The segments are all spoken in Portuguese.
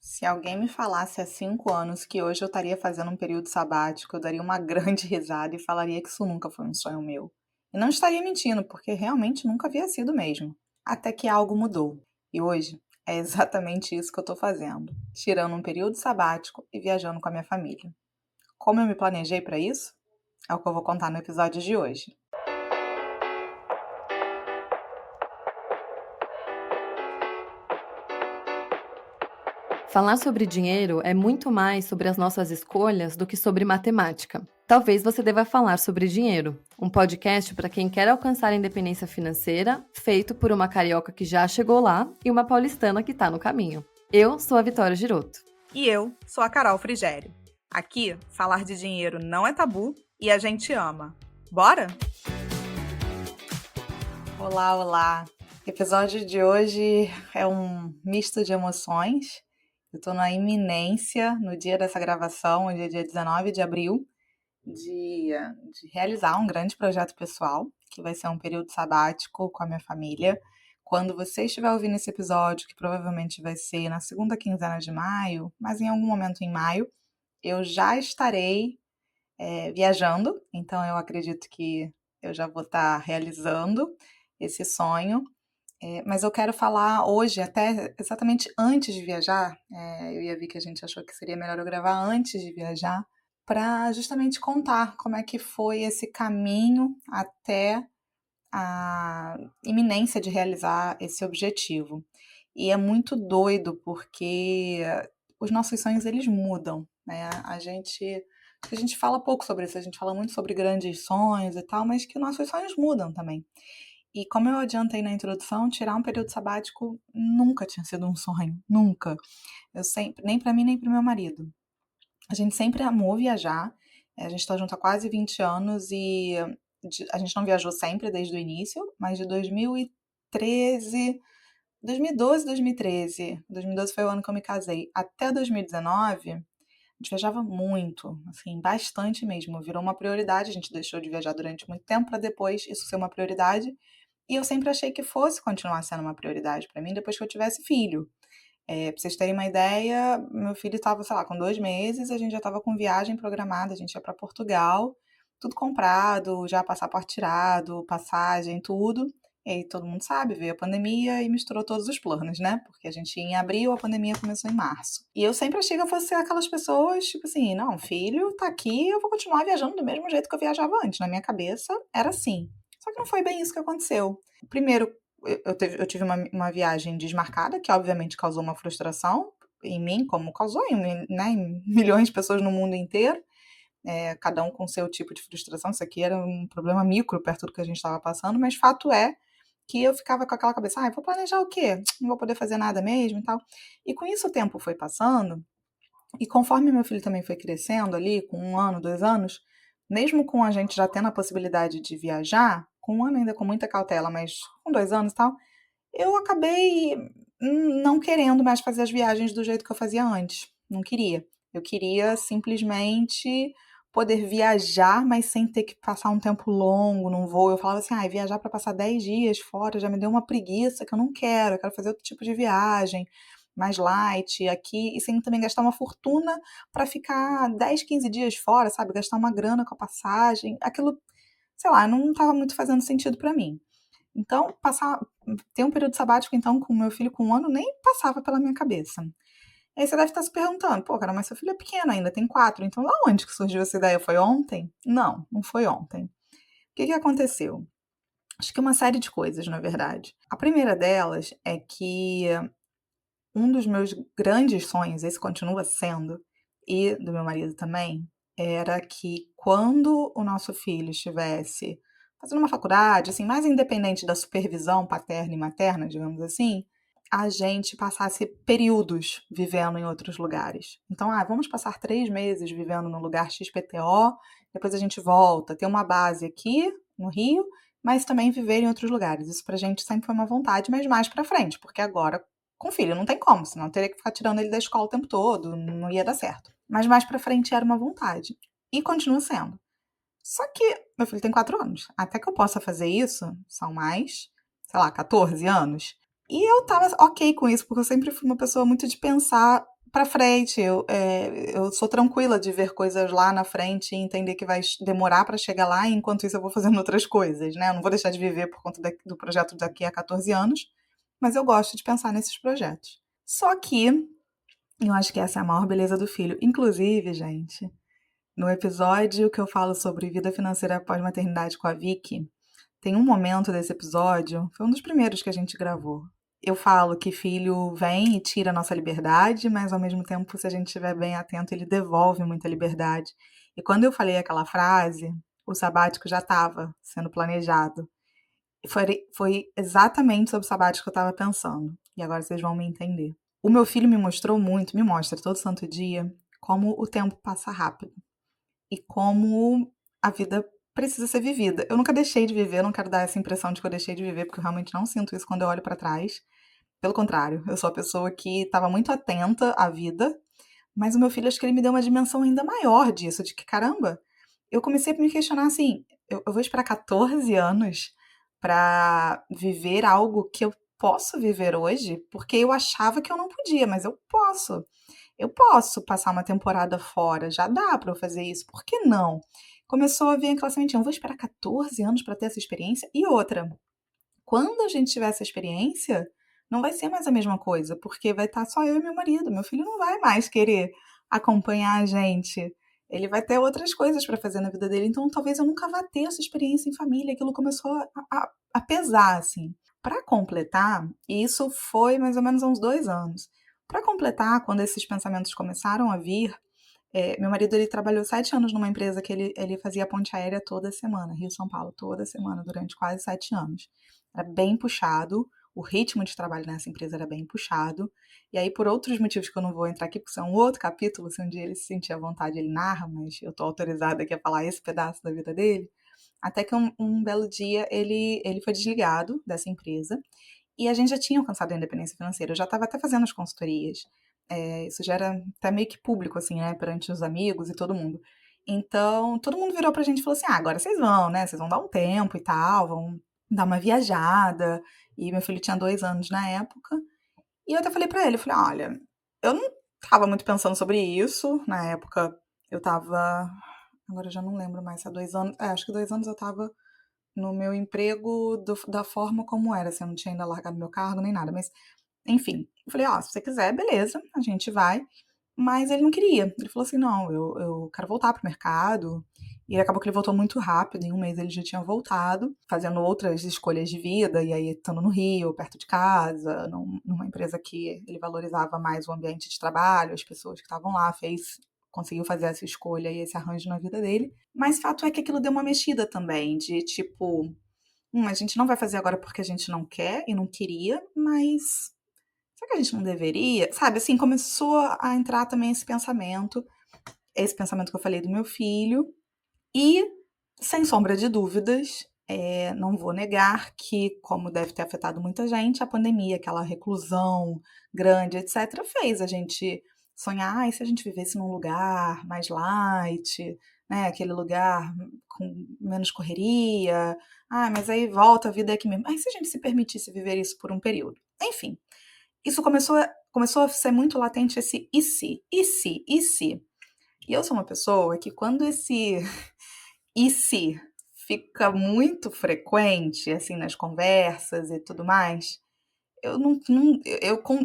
Se alguém me falasse há 5 anos que hoje eu estaria fazendo um período sabático, eu daria uma grande risada e falaria que isso nunca foi um sonho meu. E não estaria mentindo, porque realmente nunca havia sido mesmo. Até que algo mudou. E hoje é exatamente isso que eu estou fazendo, tirando um período sabático e viajando com a minha família. Como eu me planejei para isso? É o que eu vou contar no episódio de hoje. Falar sobre dinheiro é muito mais sobre as nossas escolhas do que sobre matemática. Talvez você deva falar sobre dinheiro, um podcast para quem quer alcançar a independência financeira, feito por uma carioca que já chegou lá e uma paulistana que está no caminho. Eu sou a Vitória Giroto. E eu sou a Carol Frigério. Aqui, falar de dinheiro não é tabu e a gente ama. Bora? Olá, olá! O episódio de hoje é um misto de emoções. Eu tô na iminência, no dia dessa gravação, hoje é dia 19 de abril, de realizar um grande projeto pessoal, que vai ser um período sabático com a minha família. Quando você estiver ouvindo esse episódio, que provavelmente vai ser na segunda quinzena de maio, mas em algum momento em maio, eu já estarei viajando, então eu acredito que eu já vou estar realizando esse sonho. Mas eu quero falar hoje, até exatamente antes de viajar, eu e a Vicky, a gente achou que seria melhor eu gravar antes de viajar, para justamente contar como é que foi esse caminho até a iminência de realizar esse objetivo. E é muito doido, porque os nossos sonhos, eles mudam, né? A gente fala pouco sobre isso, a gente fala muito sobre grandes sonhos e tal, mas que nossos sonhos mudam também. E como eu adiantei na introdução, tirar um período sabático nunca tinha sido um sonho, nunca. Eu sempre, nem para mim nem para o meu marido. A gente sempre amou viajar. A gente está junto há quase 20 anos e a gente não viajou sempre desde o início, mas de 2013, 2012, 2013, 2012 foi o ano que eu me casei, até 2019, a gente viajava muito, assim, bastante mesmo. Virou uma prioridade, a gente deixou de viajar durante muito tempo para depois isso ser uma prioridade. E eu sempre achei que fosse continuar sendo uma prioridade para mim depois que eu tivesse filho. Pra vocês terem uma ideia, meu filho estava, sei lá, com 2 meses, a gente já estava com viagem programada, a gente ia para Portugal, tudo comprado, já passaporte tirado, passagem, tudo. E aí todo mundo sabe, veio a pandemia e misturou todos os planos, né? Porque a gente ia em abril, a pandemia começou em março. E eu sempre achei que eu fosse ser aquelas pessoas, tipo assim, não, filho tá aqui, eu vou continuar viajando do mesmo jeito que eu viajava antes. Na minha cabeça era assim. Só que não foi bem isso que aconteceu. Primeiro, eu tive uma viagem desmarcada, que obviamente causou uma frustração em mim, como causou em milhões de pessoas no mundo inteiro, cada um com seu tipo de frustração. Isso aqui era um problema micro perto do que a gente estava passando, mas fato é que eu ficava com aquela cabeça, vou planejar o quê? Não vou poder fazer nada mesmo e tal. E com isso o tempo foi passando, e conforme meu filho também foi crescendo ali, com 1 ano, 2 anos, mesmo com a gente já tendo a possibilidade de viajar, com 1 ano ainda com muita cautela, mas com 2 anos e tal, eu acabei não querendo mais fazer as viagens do jeito que eu fazia antes. Não queria. Eu queria simplesmente poder viajar, mas sem ter que passar um tempo longo num voo. Eu falava assim, viajar para passar 10 dias fora já me deu uma preguiça que eu não quero. Eu quero fazer outro tipo de viagem, mais light aqui, e sem também gastar uma fortuna para ficar 10, 15 dias fora, sabe? Gastar uma grana com a passagem. Aquilo, sei lá, não estava muito fazendo sentido para mim. Então, ter um período sabático, então, com meu filho com 1 ano, nem passava pela minha cabeça. E aí você deve estar se perguntando, pô, cara, mas seu filho é pequeno ainda, tem 4, então da onde que surgiu essa ideia? Foi ontem? Não, não foi ontem. O que que aconteceu? Acho que uma série de coisas, na verdade. A primeira delas é que um dos meus grandes sonhos, esse continua sendo, e do meu marido também, era que quando o nosso filho estivesse fazendo uma faculdade, assim, mais independente da supervisão paterna e materna, digamos assim, a gente passasse períodos vivendo em outros lugares. Então, vamos passar 3 meses vivendo no lugar XPTO, depois a gente volta, ter uma base aqui no Rio, mas também viver em outros lugares. Isso pra gente sempre foi uma vontade, mas mais pra frente, porque agora com filho não tem como, senão eu teria que ficar tirando ele da escola o tempo todo, não ia dar certo. Mas mais pra frente era uma vontade. E continua sendo. Só que meu filho tem 4 anos. Até que eu possa fazer isso, são mais, sei lá, 14 anos. E eu tava ok com isso, porque eu sempre fui uma pessoa muito de pensar pra frente. Eu sou tranquila de ver coisas lá na frente e entender que vai demorar pra chegar lá, e enquanto isso eu vou fazendo outras coisas, né? Eu não vou deixar de viver por conta do projeto daqui a 14 anos, mas eu gosto de pensar nesses projetos. Só que eu acho que essa é a maior beleza do filho. Inclusive, gente, no episódio que eu falo sobre vida financeira pós-maternidade com a Vicky, tem um momento desse episódio, foi um dos primeiros que a gente gravou. Eu falo que filho vem e tira a nossa liberdade, mas ao mesmo tempo, se a gente estiver bem atento, ele devolve muita liberdade. E quando eu falei aquela frase, o sabático já estava sendo planejado. E foi exatamente sobre o sabático que eu estava pensando. E agora vocês vão me entender. O meu filho me mostrou muito, me mostra todo santo dia, como o tempo passa rápido e como a vida precisa ser vivida. Eu nunca deixei de viver, não quero dar essa impressão de que eu deixei de viver, porque eu realmente não sinto isso quando eu olho pra trás. Pelo contrário, eu sou a pessoa que estava muito atenta à vida, mas o meu filho, acho que ele me deu uma dimensão ainda maior disso, de que, caramba, eu comecei a me questionar assim, eu vou esperar 14 anos pra viver algo que eu posso viver hoje, porque eu achava que eu não podia, mas eu posso. Eu posso passar uma temporada fora, já dá pra eu fazer isso, por que não? Começou a vir aquela sementinha, eu vou esperar 14 anos pra ter essa experiência. E outra, quando a gente tiver essa experiência, não vai ser mais a mesma coisa, porque vai estar só eu e meu marido. Meu filho não vai mais querer acompanhar a gente. Ele vai ter outras coisas pra fazer na vida dele, então talvez eu nunca vá ter essa experiência em família. Aquilo começou a pesar, assim. Pra completar, e isso foi mais ou menos há uns 2 anos. Pra completar, quando esses pensamentos começaram a vir, meu marido ele trabalhou 7 anos numa empresa que ele fazia ponte aérea toda semana, Rio-São Paulo, toda semana, durante quase 7 anos. Era bem puxado, o ritmo de trabalho nessa empresa era bem puxado. E aí, por outros motivos que eu não vou entrar aqui, porque isso é um outro capítulo, se um dia ele se sentir à vontade, ele narra, mas eu tô autorizada aqui a falar esse pedaço da vida dele. Até que um belo dia ele foi desligado dessa empresa e a gente já tinha alcançado a independência financeira. Eu já estava até fazendo as consultorias. Isso já era até meio que público, assim, né? Perante os amigos e todo mundo. Então, todo mundo virou pra gente e falou assim: ah, agora vocês vão, né? Vocês vão dar um tempo e tal, vão dar uma viajada. E meu filho tinha 2 anos na época. E eu até falei pra ele: falei, olha, eu não tava muito pensando sobre isso. Na época, eu tava. Agora eu já não lembro mais se há 2 anos. Acho que 2 anos eu tava no meu emprego da forma como era, assim, eu não tinha ainda largado meu cargo nem nada, mas enfim. Eu falei, ó, se você quiser, beleza, a gente vai. Mas ele não queria. Ele falou assim, não, eu quero voltar pro mercado. E acabou que ele voltou muito rápido, em um mês ele já tinha voltado, fazendo outras escolhas de vida, e aí estando no Rio, perto de casa, numa empresa que ele valorizava mais o ambiente de trabalho, as pessoas que estavam lá, conseguiu fazer essa escolha e esse arranjo na vida dele. Mas fato é que aquilo deu uma mexida também, de tipo, a gente não vai fazer agora porque a gente não quer e não queria, mas será que a gente não deveria? Sabe, assim, começou a entrar também esse pensamento que eu falei do meu filho, e, sem sombra de dúvidas, não vou negar que, como deve ter afetado muita gente, a pandemia, aquela reclusão grande, etc., fez a gente sonhar, e se a gente vivesse num lugar mais light, né, aquele lugar com menos correria, mas aí volta a vida aqui mesmo. Aí se a gente se permitisse viver isso por um período? Enfim, isso começou a ser muito latente esse e se, e se, e se. E eu sou uma pessoa que quando esse e se fica muito frequente, assim, nas conversas e tudo mais, eu não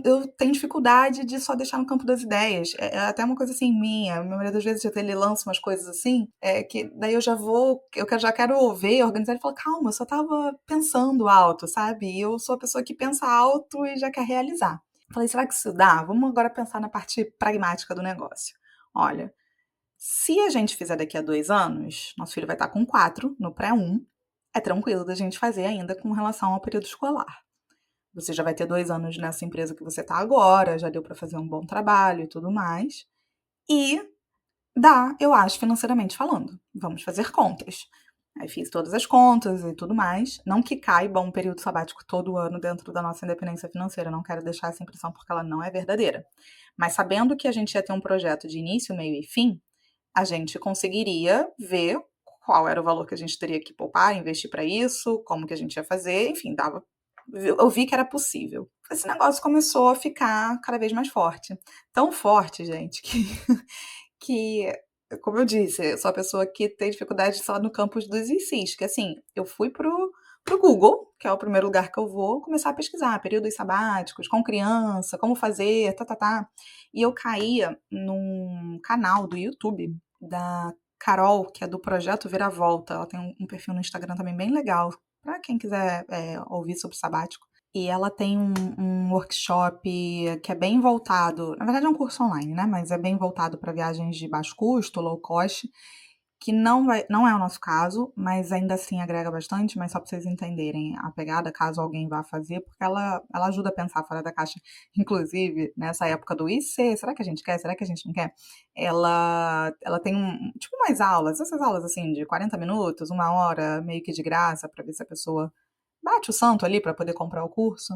eu tenho dificuldade de só deixar no campo das ideias. É até uma coisa assim minha. Meu marido às vezes até ele lança umas coisas assim, que daí já quero ouvir, organizar e falar, calma, eu só tava pensando alto, sabe? E eu sou a pessoa que pensa alto e já quer realizar. Falei, será que isso dá? Vamos agora pensar na parte pragmática do negócio. Olha, se a gente fizer daqui a 2 anos, nosso filho vai estar com 4 no pré-1, é tranquilo da gente fazer ainda com relação ao período escolar. Você já vai ter 2 anos nessa empresa que você está agora, já deu para fazer um bom trabalho e tudo mais. E dá, eu acho, financeiramente falando. Vamos fazer contas. Aí fiz todas as contas e tudo mais. Não que caiba um período sabático todo ano dentro da nossa independência financeira, não quero deixar essa impressão porque ela não é verdadeira. Mas sabendo que a gente ia ter um projeto de início, meio e fim, a gente conseguiria ver qual era o valor que a gente teria que poupar, investir para isso, como que a gente ia fazer, enfim, eu vi que era possível. esse negócio começou a ficar cada vez mais forte. Tão forte, gente, que como eu disse, eu sou a pessoa que tem dificuldade só no campus dos ICs, que assim, eu fui pro Google, que é o primeiro lugar que eu vou, começar a pesquisar períodos sabáticos, com criança, como fazer, tá. E eu caía num canal do YouTube da Carol, que é do Projeto Viravolta. Ela tem um perfil no Instagram também bem legal, para quem quiser ouvir sobre sabático. E ela tem um workshop que é bem voltado, na verdade é um curso online, né? Mas é bem voltado para viagens de baixo custo, low cost, que não é o nosso caso, mas ainda assim agrega bastante, mas só para vocês entenderem a pegada, caso alguém vá fazer, porque ela ajuda a pensar fora da caixa. Inclusive, nessa época do IC, será que a gente quer? Será que a gente não quer? Ela tem tipo umas aulas, essas aulas assim de 40 minutos, 1 hora, meio que de graça, para ver se a pessoa bate o santo ali para poder comprar o curso.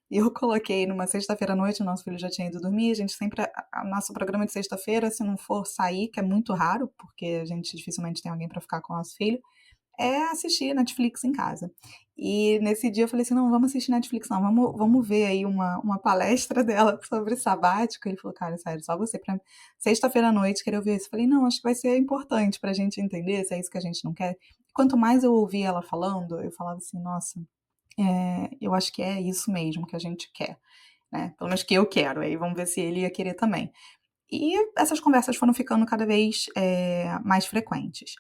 E eu coloquei numa sexta-feira à noite, o nosso filho já tinha ido dormir, a gente sempre, nosso programa de sexta-feira, se não for sair, que é muito raro, porque a gente dificilmente tem alguém para ficar com o nosso filho, é assistir Netflix em casa. E nesse dia eu falei assim, não, vamos assistir Netflix não, vamos ver aí uma palestra dela sobre sabático. Ele falou, cara, sério, só você pra sexta-feira à noite querer ouvir isso. Eu falei, não, acho que vai ser importante pra gente entender se é isso que a gente não quer. Quanto mais eu ouvia ela falando, eu falava assim, nossa, eu acho que é isso mesmo que a gente quer, né? Pelo menos que eu quero, aí vamos ver se ele ia querer também. E essas conversas foram ficando cada vez mais frequentes.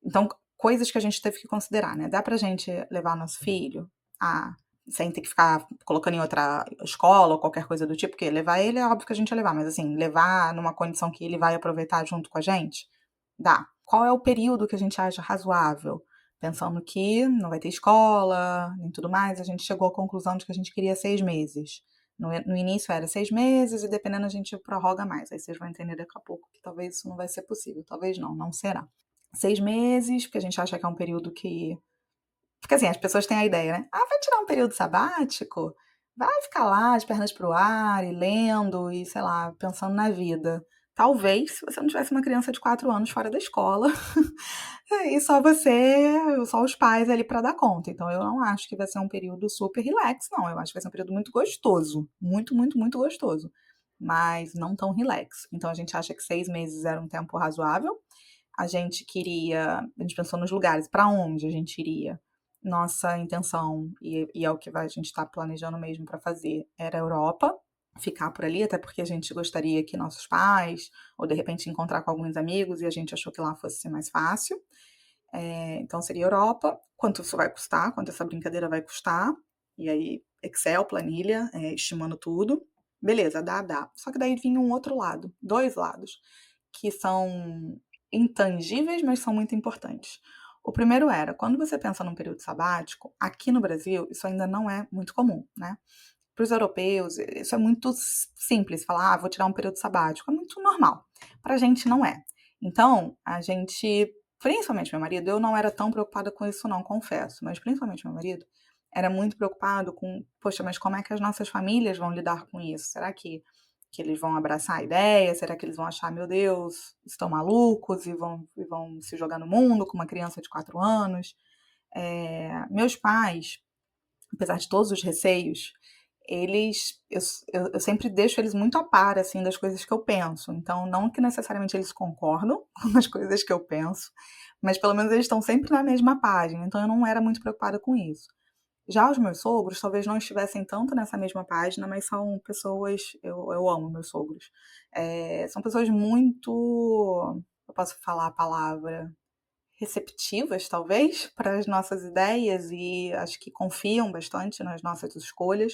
Então, coisas que a gente teve que considerar, né? Dá pra gente levar nosso filho sem ter que ficar colocando em outra escola ou qualquer coisa do tipo, porque levar ele é óbvio que a gente ia levar, mas assim, levar numa condição que ele vai aproveitar junto com a gente, dá. Qual é o período que a gente acha razoável? Pensando que não vai ter escola, nem tudo mais, a gente chegou à conclusão de que a gente queria 6 meses. No início era 6 meses e dependendo a gente prorroga mais. Aí vocês vão entender daqui a pouco que talvez isso não vai ser possível. Talvez não será. 6 meses, porque a gente acha que é um período que. Porque assim, as pessoas têm a ideia, né? Vai tirar um período sabático? Vai ficar lá, de pernas pro ar, e lendo, e sei lá, pensando na vida. Talvez se você não tivesse uma criança de 4 anos fora da escola, e só você, só os pais ali para dar conta. Então eu não acho que vai ser um período super relax, não. Eu acho que vai ser um período muito gostoso. Muito, muito, muito gostoso. Mas não tão relax. Então a gente acha que 6 meses era um tempo razoável. A gente pensou nos lugares, para onde a gente iria. Nossa intenção, e é o que a gente está planejando mesmo para fazer, era a Europa, ficar por ali, até porque a gente gostaria que nossos pais, ou de repente encontrar com alguns amigos, e a gente achou que lá fosse ser mais fácil. Então seria Europa. Quanto isso vai custar, quanto essa brincadeira vai custar, e aí Excel, planilha, estimando tudo. Beleza, dá. Só que daí vinha um outro lado, dois lados, que são intangíveis, mas são muito importantes. O primeiro era, quando você pensa num período sabático, aqui no Brasil, isso ainda não é muito comum, né? Para os europeus, isso é muito simples, falar, vou tirar um período sabático, é muito normal. Para a gente não é. Então, a gente, principalmente meu marido, eu não era tão preocupada com isso não, confesso, mas principalmente meu marido, era muito preocupado com, poxa, mas como é que as nossas famílias vão lidar com isso? Será que eles vão abraçar a ideia? Será que eles vão achar, meu Deus, estão malucos e vão se jogar no mundo com uma criança de 4 anos? Meus pais, apesar de todos os receios, eu sempre deixo eles muito a par, assim, das coisas que eu penso. Então, não que necessariamente eles concordam com as coisas que eu penso, mas pelo menos eles estão sempre na mesma página. Então, eu não era muito preocupada com isso. Já os meus sogros talvez não estivessem tanto nessa mesma página, mas são pessoas. Eu amo meus sogros. São pessoas muito. Eu posso falar a palavra receptivas, talvez, para as nossas ideias e acho que confiam bastante nas nossas escolhas.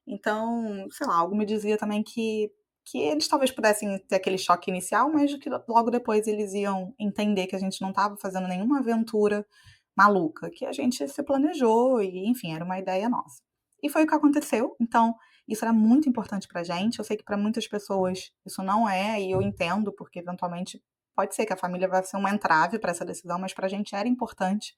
Então, sei lá, algo me dizia também que eles talvez pudessem ter aquele choque inicial, mas que logo depois eles iam entender que a gente não estava fazendo nenhuma aventura maluca, que a gente se planejou e, enfim, era uma ideia nossa. E foi o que aconteceu. Então, isso era muito importante pra gente. Eu sei que para muitas pessoas isso não é, e eu entendo, porque eventualmente pode ser que a família vá ser uma entrave para essa decisão, mas para a gente era importante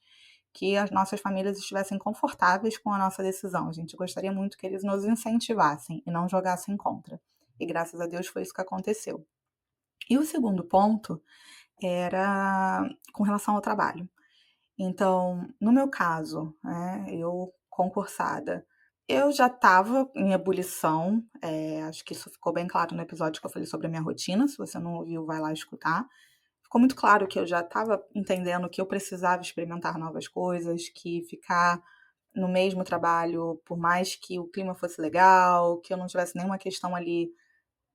que as nossas famílias estivessem confortáveis com a nossa decisão. A gente gostaria muito que eles nos incentivassem e não jogassem contra. E graças a Deus foi isso que aconteceu. E o segundo ponto era com relação ao trabalho. Então, no meu caso, né, eu concursada, Eu já estava em ebulição, acho que isso ficou bem claro no episódio que eu falei sobre a minha rotina, se você não ouviu, vai lá escutar. Ficou muito claro que eu já estava entendendo que eu precisava experimentar novas coisas, que ficar no mesmo trabalho, por mais que o clima fosse legal, que eu não tivesse nenhuma questão ali,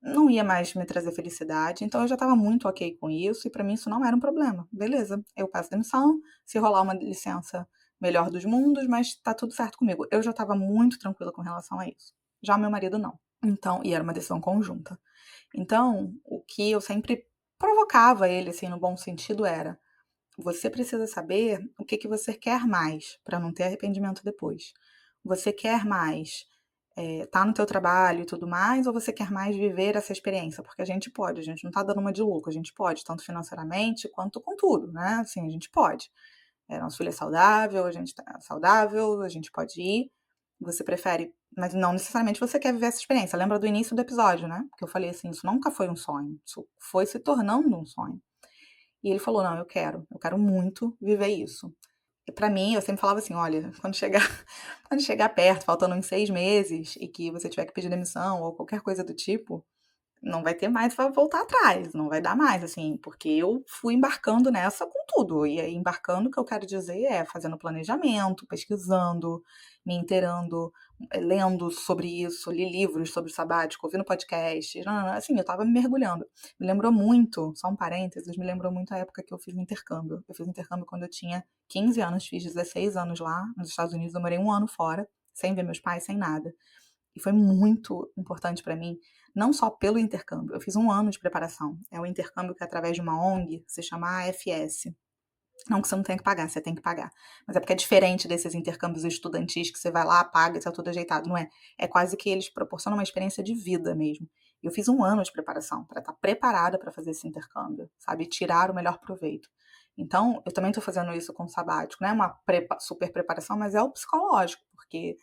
não ia mais me trazer felicidade. Então eu já estava muito ok com isso e para mim isso não era um problema. Beleza, eu peço demissão, se rolar uma licença, melhor dos mundos, mas tá tudo certo comigo. Eu já estava muito tranquila com relação a isso. Já meu marido não. Então, e era uma decisão conjunta. Então, o que eu sempre provocava ele, assim, no bom sentido, era: você precisa saber o que que você quer mais, para não ter arrependimento depois. Você quer mais tá no teu trabalho e tudo mais, ou você quer mais viver essa experiência? Porque a gente pode, a gente não tá dando uma de louco, a gente pode, tanto financeiramente quanto com tudo, né? Assim, a gente pode. Nosso filho é saudável, a gente tá saudável, a gente pode ir. Você prefere, mas não necessariamente você quer viver essa experiência. Lembra do início do episódio, né? Que eu falei assim, isso nunca foi um sonho, isso foi se tornando um sonho. E ele falou, não, eu quero muito viver isso. E pra mim, eu sempre falava assim, olha, quando chegar perto, faltando uns 6 meses, e que você tiver que pedir demissão ou qualquer coisa do tipo, não vai ter mais pra voltar atrás, não vai dar mais, assim, porque eu fui embarcando nessa com tudo. E aí, embarcando, o que eu quero dizer é fazendo planejamento, pesquisando, me inteirando, lendo sobre isso, li livros sobre o sabático, ouvindo podcast, assim, eu tava me mergulhando. Me lembrou muito, só um parênteses, me lembrou muito a época que eu fiz intercâmbio. Eu fiz intercâmbio quando eu tinha 15 anos, fiz 16 anos lá nos Estados Unidos, eu morei um ano fora, sem ver meus pais, sem nada. E foi muito importante para mim, não só pelo intercâmbio. Eu fiz um ano de preparação. É um intercâmbio que é através de uma ONG, se chama AFS. Não que você não tenha que pagar, você tem que pagar. Mas é porque é diferente desses intercâmbios estudantis que você vai lá, paga e tá tudo ajeitado. Não é. É quase que eles proporcionam uma experiência de vida mesmo. E eu fiz um ano de preparação para estar preparada para fazer esse intercâmbio, sabe? Tirar o melhor proveito. Então, eu também estou fazendo isso com o sabático, não é uma super preparação, mas é o psicológico, porque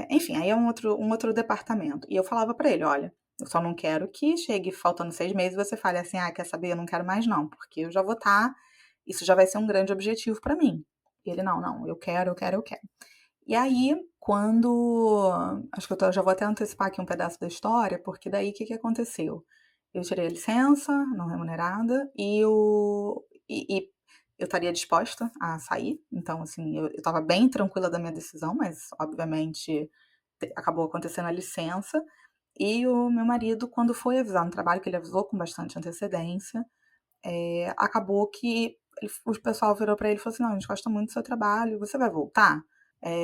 enfim, aí é um outro departamento. E eu falava pra ele, olha, eu só não quero que chegue faltando 6 meses e você fale assim, ah, quer saber, eu não quero mais não, porque eu já vou estar, isso já vai ser um grande objetivo pra mim. E ele, não, não, eu quero, eu quero, eu quero. E aí, acho que já vou até antecipar aqui um pedaço da história, porque daí o que que aconteceu? Eu tirei a licença não remunerada e eu estaria disposta a sair, então assim, eu estava bem tranquila da minha decisão, mas obviamente acabou acontecendo a licença. E o meu marido, quando foi avisar no trabalho, que ele avisou com bastante antecedência, acabou que o pessoal virou para ele e falou assim: não, a gente gosta muito do seu trabalho, você vai voltar?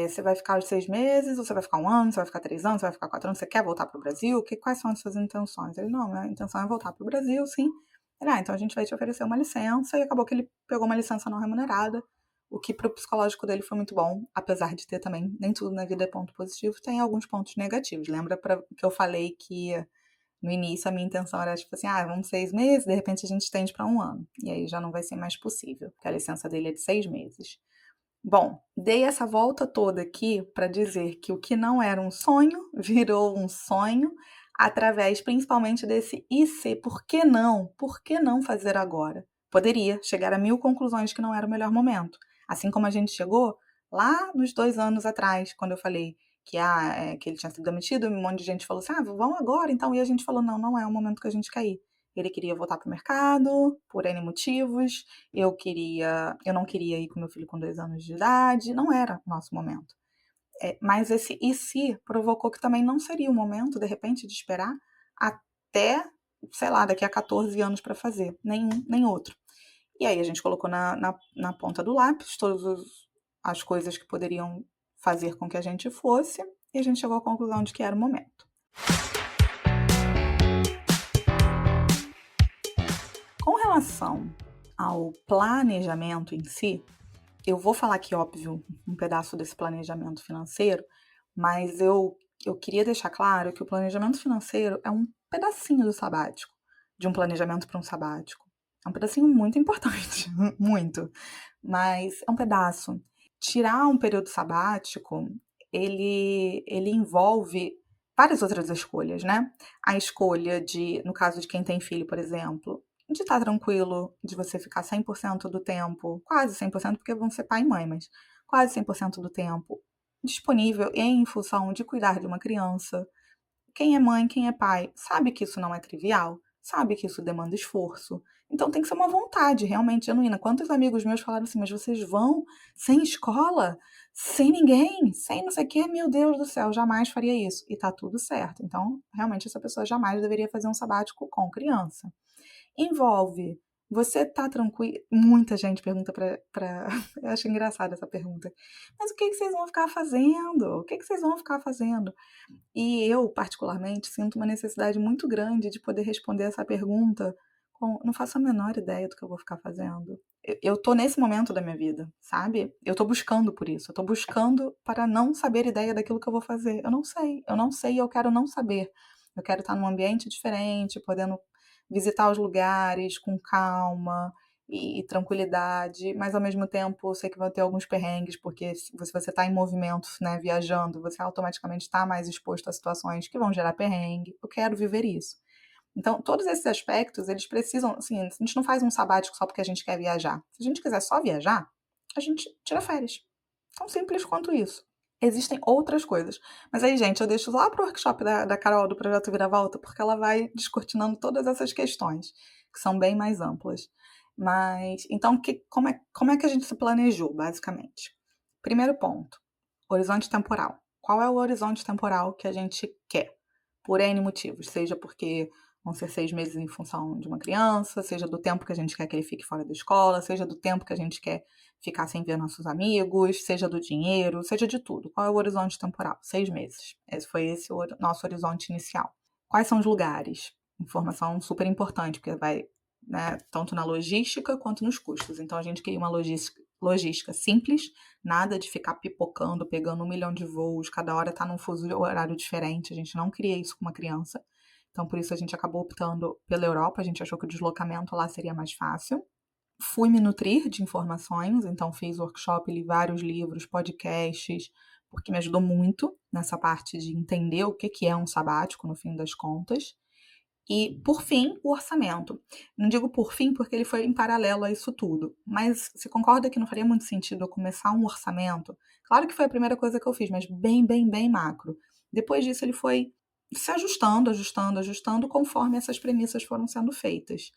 Você vai ficar os 6 meses, ou você vai ficar um ano, você vai ficar 3 anos, você vai ficar 4 anos, você quer voltar para o Brasil? Quais são as suas intenções? Ele, não, minha intenção é voltar para o Brasil, sim. Ele, então a gente vai te oferecer uma licença, e acabou que ele pegou uma licença não remunerada, o que pro psicológico dele foi muito bom, apesar de ter também, nem tudo na vida é ponto positivo, tem alguns pontos negativos. Lembra que eu falei que no início a minha intenção era tipo assim, vamos 6 meses, de repente a gente estende para um ano. E aí já não vai ser mais possível, porque a licença dele é de 6 meses. Bom, dei essa volta toda aqui para dizer que o que não era um sonho virou um sonho através principalmente desse e se, por que não? Por que não fazer agora? Poderia chegar a 1000 conclusões que não era o melhor momento. Assim como a gente chegou lá nos 2 anos atrás, quando eu falei que ele tinha sido demitido, um monte de gente falou assim, vamos agora então, e a gente falou, não, não é o momento que a gente quer ir. Ele queria voltar para o mercado, por N motivos, eu não queria ir com meu filho com 2 anos de idade, não era o nosso momento. Mas esse e se provocou que também não seria o momento, de repente, de esperar até, sei lá, daqui a 14 anos para fazer, nenhum, nem outro. E aí a gente colocou na ponta do lápis todas as coisas que poderiam fazer com que a gente fosse, e a gente chegou à conclusão de que era o momento. Com relação ao planejamento em si, eu vou falar aqui, óbvio, um pedaço desse planejamento financeiro, mas eu queria deixar claro que o planejamento financeiro é um pedacinho do sabático, de um planejamento para um sabático. É um pedacinho muito importante, muito, mas é um pedaço. Tirar um período sabático, ele envolve várias outras escolhas, né? A escolha de, no caso de quem tem filho, por exemplo, de estar tranquilo, de você ficar 100% do tempo, quase 100%, porque vão ser pai e mãe, mas quase 100% do tempo disponível em função de cuidar de uma criança. Quem é mãe, quem é pai, sabe que isso não é trivial, sabe que isso demanda esforço. Então tem que ser uma vontade realmente genuína. Quantos amigos meus falaram assim, mas vocês vão sem escola, sem ninguém, sem não sei o quê? Meu Deus do céu, jamais faria isso. E tá tudo certo. Então, realmente, essa pessoa jamais deveria fazer um sabático com criança. Envolve. Você tá tranquilo? Muita gente pergunta pra. Eu acho engraçada essa pergunta. Mas o que vocês vão ficar fazendo? O que vocês vão ficar fazendo? E eu, particularmente, sinto uma necessidade muito grande de poder responder essa pergunta com não faço a menor ideia do que eu vou ficar fazendo. Eu tô nesse momento da minha vida, sabe? Eu tô buscando por isso. Eu tô buscando para não saber ideia daquilo que eu vou fazer. Eu não sei e eu quero não saber. Eu quero estar num ambiente diferente, podendo visitar os lugares com calma e tranquilidade, mas ao mesmo tempo eu sei que vai ter alguns perrengues, porque se você está em movimento, né, viajando, você automaticamente está mais exposto a situações que vão gerar perrengue. Eu quero viver isso. Então, todos esses aspectos, eles precisam, assim, a gente não faz um sabático só porque a gente quer viajar. Se a gente quiser só viajar, a gente tira férias. Tão simples quanto isso. Existem outras coisas. Mas aí, gente, eu deixo lá pro workshop da Carol, do Projeto Vira-Volta, porque ela vai descortinando todas essas questões, que são bem mais amplas. Mas, então, como é que a gente se planejou, basicamente? Primeiro ponto, horizonte temporal. Qual é o horizonte temporal que a gente quer? Por N motivos, seja porque vão ser 6 meses em função de uma criança, seja do tempo que a gente quer que ele fique fora da escola, seja do tempo que a gente quer ficar sem ver nossos amigos, seja do dinheiro, seja de tudo. Qual é o horizonte temporal? 6 meses. Esse foi o nosso horizonte inicial. Quais são os lugares? Informação super importante, porque vai, né, tanto na logística quanto nos custos. Então a gente queria uma logística simples, nada de ficar pipocando, pegando 1 milhão de voos, cada hora tá num fuso horário diferente. A gente não queria isso com uma criança. Então, por isso a gente acabou optando pela Europa. A gente achou que o deslocamento lá seria mais fácil. Fui me nutrir de informações, então fiz workshop, li vários livros, podcasts, porque me ajudou muito nessa parte de entender o que é um sabático, no fim das contas. E, por fim, o orçamento. Não digo por fim porque ele foi em paralelo a isso tudo, mas você concorda que não faria muito sentido eu começar um orçamento? Claro que foi a primeira coisa que eu fiz, mas bem, bem, bem macro. Depois disso, ele foi se ajustando, ajustando, ajustando, conforme essas premissas foram sendo feitas.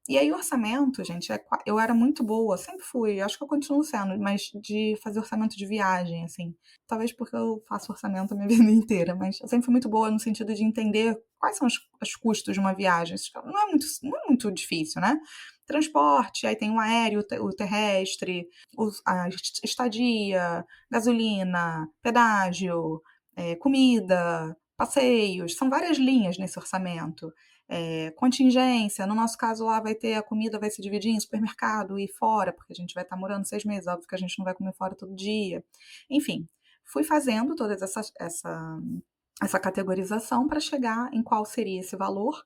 E aí, o orçamento, gente, eu era muito boa, sempre fui, acho que eu continuo sendo, mas de fazer orçamento de viagem, assim. Talvez porque eu faço orçamento a minha vida inteira, mas eu sempre fui muito boa no sentido de entender quais são os custos de uma viagem. Isso não é muito difícil, né? Transporte, aí tem o aéreo, o terrestre, a estadia, gasolina, pedágio, comida, passeios, são várias linhas nesse orçamento. Contingência, no nosso caso lá vai ter a comida, vai se dividir em supermercado e fora, porque a gente vai estar morando 6 meses, óbvio que a gente não vai comer fora todo dia. Enfim, fui fazendo toda essa categorização para chegar em qual seria esse valor.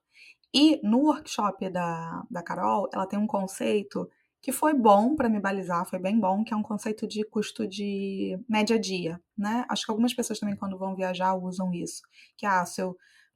E no workshop da Carol, ela tem um conceito que foi bom para me balizar, foi bem bom, que é um conceito de custo de média-dia, né? Acho que algumas pessoas também, quando vão viajar, usam isso. Que,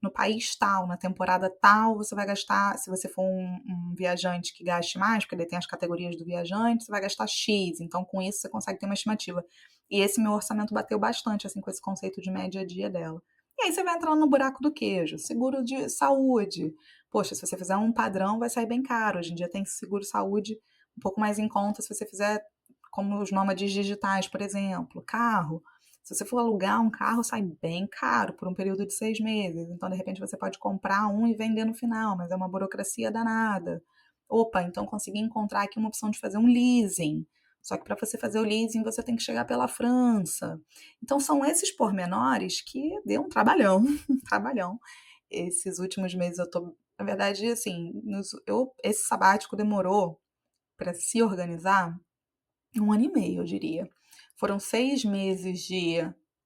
no país tal, na temporada tal, você vai gastar, se você for um viajante que gaste mais, porque ele tem as categorias do viajante, você vai gastar X, então com isso você consegue ter uma estimativa. E esse meu orçamento bateu bastante, assim, com esse conceito de média-dia dela. E aí você vai entrando no buraco do queijo, seguro de saúde. Poxa, se você fizer um padrão, vai sair bem caro. Hoje em dia tem seguro saúde um pouco mais em conta se você fizer como os nômades digitais, por exemplo. Carro. Se você for alugar um carro, sai bem caro por um período de 6 meses. Então, de repente, você pode comprar um e vender no final, mas é uma burocracia danada. Opa, então consegui encontrar aqui uma opção de fazer um leasing. Só que para você fazer o leasing, você tem que chegar pela França. Então, são esses pormenores que deu um trabalhão, um trabalhão. Esses últimos meses eu tô, na verdade, assim, esse sabático demorou para se organizar 1 ano e meio, eu diria. Foram 6 meses de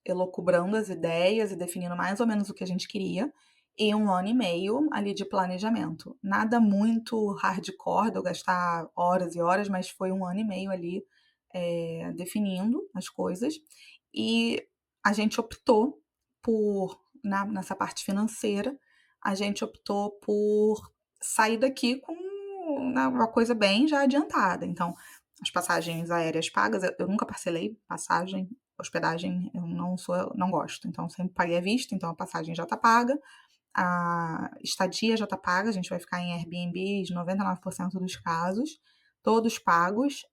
elucubrando as ideias e definindo mais ou menos o que a gente queria, e 1 ano e meio ali de planejamento. Nada muito hardcore, de eu gastar horas e horas, mas foi 1 ano e meio ali definindo as coisas. E a gente optou nessa parte financeira, a gente optou por sair daqui com uma coisa bem já adiantada. Então, as passagens aéreas pagas, eu nunca parcelei passagem, hospedagem eu não gosto, então sempre paguei à vista, então a passagem já está paga, a estadia já está paga, a gente vai ficar em Airbnb de 99% dos casos, todos pagos,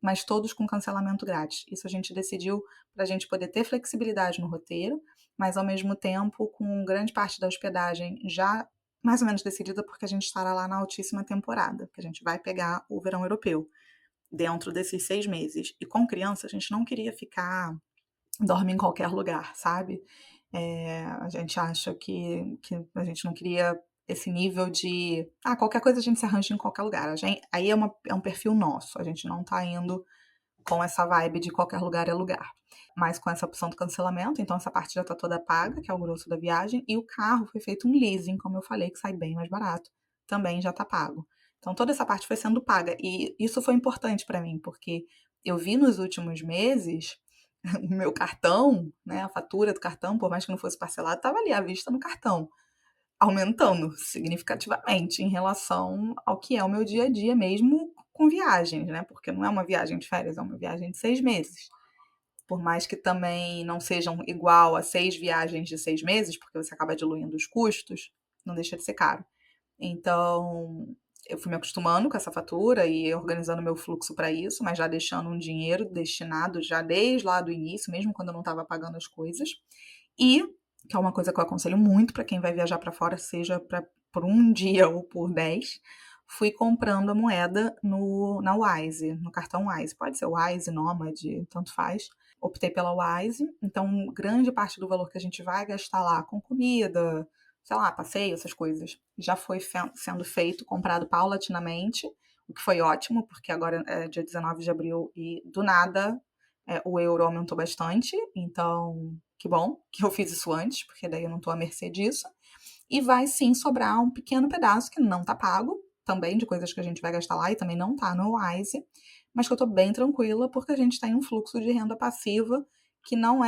mas todos com cancelamento grátis. Isso a gente decidiu para a gente poder ter flexibilidade no roteiro, mas ao mesmo tempo com grande parte da hospedagem já mais ou menos decidida, porque a gente estará lá na altíssima temporada, que a gente vai pegar o verão europeu dentro desses 6 meses. E com criança a gente não queria ficar dorme em qualquer lugar, sabe? A gente acha que a gente não queria esse nível de qualquer coisa a gente se arranja em qualquer lugar. Aí é um perfil nosso, a gente não tá indo com essa vibe de qualquer lugar é lugar. Mas com essa opção do cancelamento, então essa parte já tá toda paga, que é o grosso da viagem, e o carro foi feito um leasing, como eu falei, que sai bem mais barato, também já tá pago. Então toda essa parte foi sendo paga, e isso foi importante para mim, porque eu vi nos últimos meses o meu cartão, né, a fatura do cartão, por mais que não fosse parcelado, estava ali à vista no cartão, aumentando significativamente em relação ao que é o meu dia a dia, mesmo com viagens, né? Porque não é uma viagem de férias, é uma viagem de 6 meses. Por mais que também não sejam igual a 6 viagens de 6 meses, porque você acaba diluindo os custos, não deixa de ser caro. Então, eu fui me acostumando com essa fatura e organizando meu fluxo para isso, mas já deixando um dinheiro destinado já desde lá do início, mesmo quando eu não estava pagando as coisas. E, que é uma coisa que eu aconselho muito para quem vai viajar para fora, seja por um dia ou por 10, fui comprando a moeda na Wise, no cartão Wise. Pode ser Wise, Nomad, tanto faz. Optei pela Wise, então grande parte do valor que a gente vai gastar lá com comida, sei lá, passeio, essas coisas, já foi sendo feito, comprado paulatinamente, o que foi ótimo, porque agora é dia 19 de abril e do nada o euro aumentou bastante, então que bom que eu fiz isso antes, porque daí eu não estou à mercê disso. E vai sim sobrar um pequeno pedaço que não está pago, também de coisas que a gente vai gastar lá e também não está no Wise, mas que eu estou bem tranquila porque a gente tem um fluxo de renda passiva que não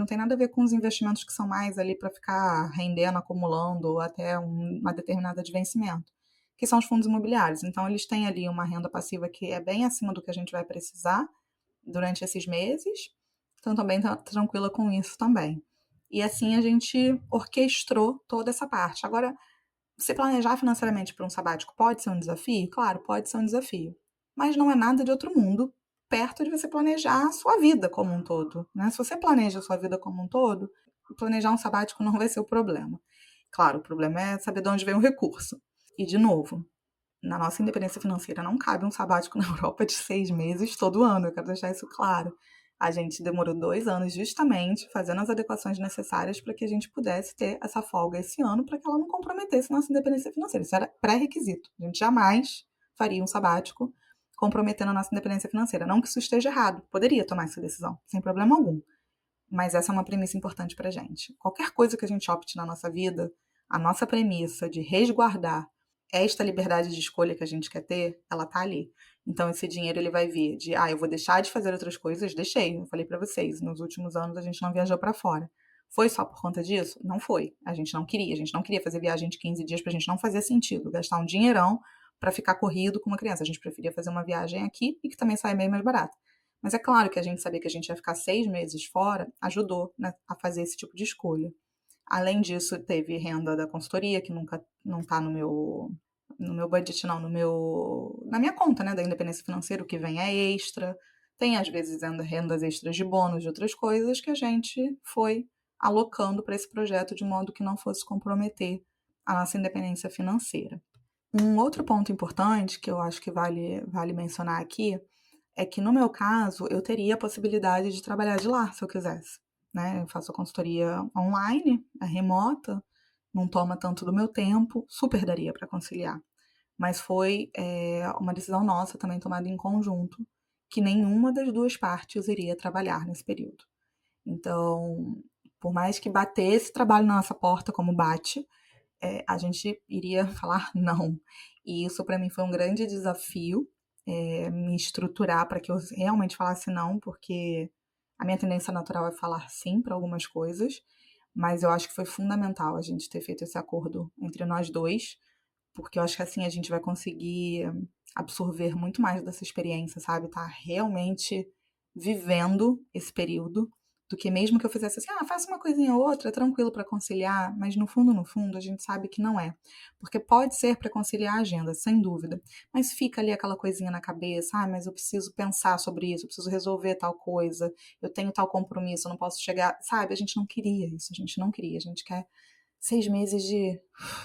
tem nada a ver com os investimentos que são mais ali para ficar rendendo, acumulando até uma determinada de vencimento, que são os fundos imobiliários. Então eles têm ali uma renda passiva que é bem acima do que a gente vai precisar durante esses meses, então também tá tranquila com isso também. E assim a gente orquestrou toda essa parte. Agora, você planejar financeiramente para um sabático pode ser um desafio? Claro, pode ser um desafio. Mas não é nada de outro mundo perto de você planejar a sua vida como um todo, né? Se você planeja a sua vida como um todo, planejar um sabático não vai ser o problema. Claro, o problema é saber de onde vem o recurso. E, de novo, na nossa independência financeira não cabe um sabático na Europa de 6 meses todo ano, eu quero deixar isso claro. A gente demorou 2 anos justamente fazendo as adequações necessárias para que a gente pudesse ter essa folga esse ano, para que ela não comprometesse nossa independência financeira. Isso era pré-requisito. A gente jamais faria um sabático comprometendo a nossa independência financeira. Não que isso esteja errado, poderia tomar essa decisão, sem problema algum. Mas essa é uma premissa importante para a gente. Qualquer coisa que a gente opte na nossa vida, a nossa premissa de resguardar esta liberdade de escolha que a gente quer ter, ela tá ali. Então esse dinheiro ele vai vir de, eu vou deixar de fazer outras coisas, deixei, eu falei para vocês, nos últimos anos a gente não viajou para fora. Foi só por conta disso? Não foi. A gente não queria fazer viagem de 15 dias, pra gente não fazia sentido gastar um dinheirão para ficar corrido com uma criança. A gente preferia fazer uma viagem aqui e que também sai bem mais barato. Mas é claro que a gente sabia que a gente ia ficar 6 meses fora, ajudou, né, a fazer esse tipo de escolha. Além disso, teve renda da consultoria, que nunca não está no meu budget, não, na minha conta, né, da independência financeira, o que vem é extra. Tem, às vezes, rendas extras de bônus, de outras coisas, que a gente foi alocando para esse projeto de modo que não fosse comprometer a nossa independência financeira. Um outro ponto importante que eu acho que vale mencionar aqui é que, no meu caso, eu teria a possibilidade de trabalhar de lá, se eu quisesse, né? Eu faço a consultoria online, remota, não toma tanto do meu tempo, super daria para conciliar. Mas foi uma decisão nossa também tomada em conjunto, que nenhuma das duas partes iria trabalhar nesse período. Então, por mais que batesse trabalho na nossa porta, como bate, a gente iria falar não. E isso para mim foi um grande desafio, me estruturar para que eu realmente falasse não, porque a minha tendência natural é falar sim para algumas coisas, mas eu acho que foi fundamental a gente ter feito esse acordo entre nós dois, porque eu acho que assim a gente vai conseguir absorver muito mais dessa experiência, sabe? Tá realmente vivendo esse período, do que mesmo que eu fizesse assim, faça uma coisinha ou outra, tranquilo para conciliar, mas no fundo, a gente sabe que não é. Porque pode ser para conciliar a agenda, sem dúvida, mas fica ali aquela coisinha na cabeça, mas eu preciso pensar sobre isso, eu preciso resolver tal coisa, eu tenho tal compromisso, eu não posso chegar, sabe? A gente não queria isso, a gente não queria, a gente quer 6 meses de,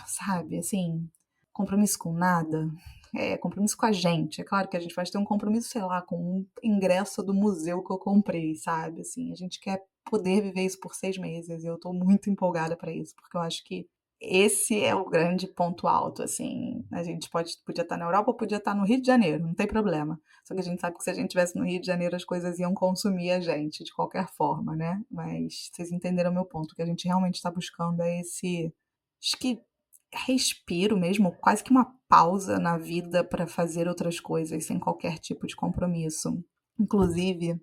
sabe, assim, compromisso com nada, compromisso com a gente. É claro que a gente vai ter um compromisso, sei lá, com um ingresso do museu que eu comprei, sabe? Assim, a gente quer poder viver isso por 6 meses. E eu tô muito empolgada para isso, porque eu acho que esse é o grande ponto alto, assim. A gente podia estar na Europa ou podia estar no Rio de Janeiro, não tem problema. Só que a gente sabe que se a gente estivesse no Rio de Janeiro, as coisas iam consumir a gente de qualquer forma, né? Mas vocês entenderam o meu ponto. O que a gente realmente está buscando é esse. Acho que respiro mesmo, quase que uma pausa na vida para fazer outras coisas sem qualquer tipo de compromisso. Inclusive,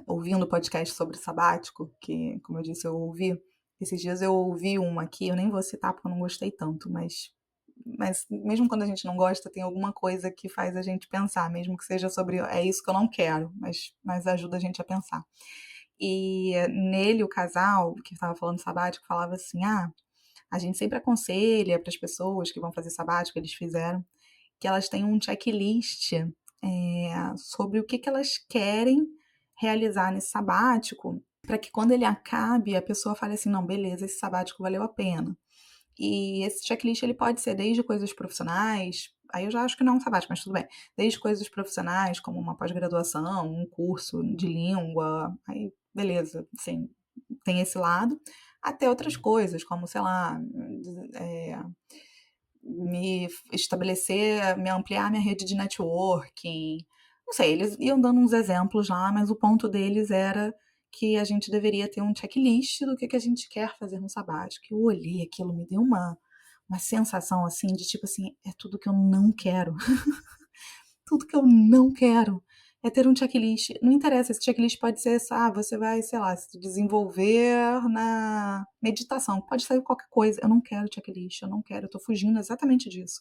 ouvindo podcast sobre sabático, que, como eu disse, eu ouvi. Esses dias eu ouvi uma aqui, eu nem vou citar porque eu não gostei tanto, mas mesmo quando a gente não gosta, tem alguma coisa que faz a gente pensar, mesmo que seja sobre é isso que eu não quero, mas ajuda a gente a pensar. E nele, o casal que estava falando sabático falava assim: a gente sempre aconselha para as pessoas que vão fazer sabático, eles fizeram, que elas tenham um checklist sobre o que elas querem realizar nesse sabático, para que quando ele acabe, a pessoa fale assim, não, beleza, esse sabático valeu a pena. E esse checklist ele pode ser desde coisas profissionais, aí eu já acho que não é um sabático, mas tudo bem, desde coisas profissionais, como uma pós-graduação, um curso de língua, aí beleza, assim, tem esse lado, até outras coisas, como, sei lá, me estabelecer, me ampliar minha rede de networking. Não sei, eles iam dando uns exemplos lá, mas o ponto deles era que a gente deveria ter um checklist do que a gente quer fazer no sabático. Eu olhei aquilo, me deu uma sensação assim, de tipo assim, é tudo que eu não quero. Tudo que eu não quero é ter um checklist. Não interessa, esse checklist pode ser, você vai, sei lá, se desenvolver na meditação. Pode ser qualquer coisa. Eu não quero checklist, eu não quero, eu tô fugindo exatamente disso.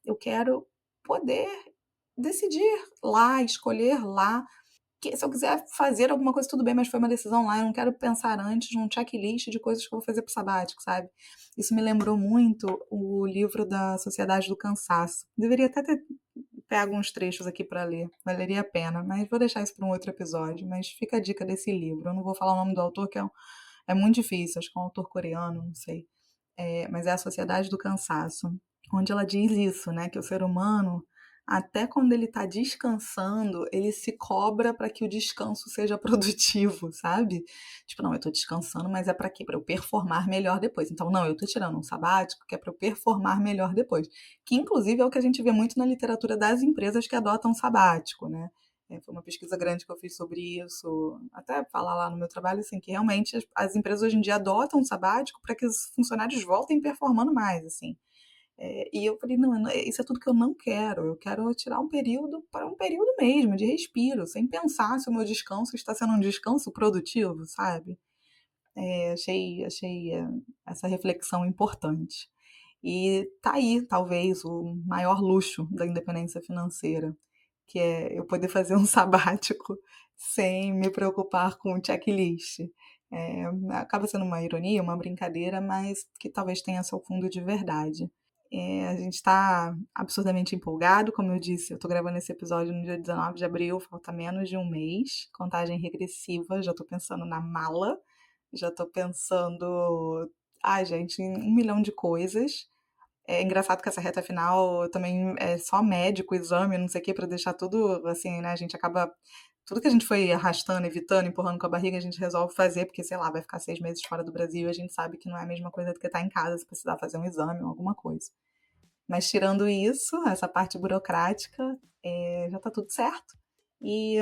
Eu quero poder decidir lá, escolher lá. Que se eu quiser fazer alguma coisa, tudo bem, mas foi uma decisão lá. Eu não quero pensar antes num checklist de coisas que eu vou fazer pro sabático, sabe? Isso me lembrou muito o livro da Sociedade do Cansaço. Deveria até ter pego uns trechos aqui para ler, valeria a pena, mas vou deixar isso para um outro episódio. Mas fica a dica desse livro. Eu não vou falar o nome do autor, que é muito difícil, acho que é um autor coreano, não sei. Mas é a Sociedade do Cansaço, onde ela diz isso, né? Que o ser humano, até quando ele está descansando, ele se cobra para que o descanso seja produtivo, sabe? Tipo, não, eu estou descansando, mas é para quê? Para eu performar melhor depois. Então, não, eu estou tirando um sabático que é para eu performar melhor depois. Que, inclusive, é o que a gente vê muito na literatura das empresas que adotam sabático, né? Foi uma pesquisa grande que eu fiz sobre isso, até falar lá no meu trabalho, assim, que realmente as empresas hoje em dia adotam o sabático para que os funcionários voltem performando mais, assim. E eu falei, não, isso é tudo que eu quero tirar um período para um período mesmo, de respiro, sem pensar se o meu descanso está sendo um descanso produtivo, sabe? Achei essa reflexão importante. E tá aí, talvez, o maior luxo da independência financeira, que é eu poder fazer um sabático sem me preocupar com o checklist. Acaba sendo uma ironia, uma brincadeira, mas que talvez tenha seu fundo de verdade. A gente está absurdamente empolgado, como eu disse, eu estou gravando esse episódio no dia 19 de abril, falta menos de um mês, contagem regressiva, já estou pensando na mala, já estou pensando, gente, em 1 milhão de coisas. É engraçado que essa reta final também é só médico, exame, não sei o que, pra deixar tudo assim, né? A gente acaba. Tudo que a gente foi arrastando, evitando, empurrando com a barriga, a gente resolve fazer, porque, sei lá, vai ficar 6 meses fora do Brasil e a gente sabe que não é a mesma coisa do que estar em casa se precisar fazer um exame ou alguma coisa. Mas tirando isso, essa parte burocrática, já tá tudo certo. E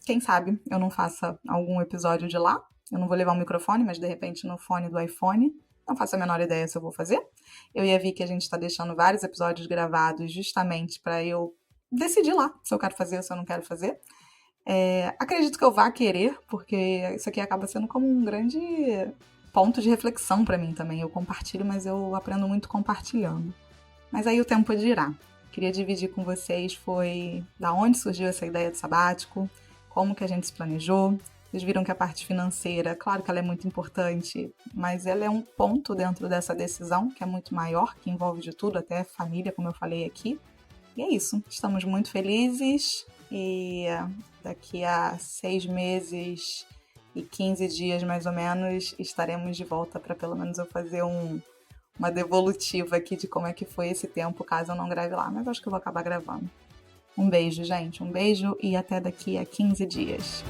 quem sabe eu não faça algum episódio de lá. Eu não vou levar um microfone, mas de repente no fone do iPhone. Não faço a menor ideia se eu vou fazer. Eu e a Vicky, a gente está deixando vários episódios gravados justamente para eu decidir lá se eu quero fazer ou se eu não quero fazer. Acredito que eu vá querer, porque isso aqui acaba sendo como um grande ponto de reflexão para mim também. Eu compartilho, mas eu aprendo muito compartilhando. Mas aí o tempo dirá. Queria dividir com vocês da onde surgiu essa ideia de sabático, como que a gente se planejou. Vocês viram que a parte financeira, claro que ela é muito importante, mas ela é um ponto dentro dessa decisão, que é muito maior, que envolve de tudo, até família, como eu falei aqui. E é isso, estamos muito felizes e daqui a 6 meses e 15 dias, mais ou menos, estaremos de volta para pelo menos eu fazer uma devolutiva aqui de como é que foi esse tempo, caso eu não grave lá, mas acho que eu vou acabar gravando. Um beijo, gente, um beijo e até daqui a 15 dias.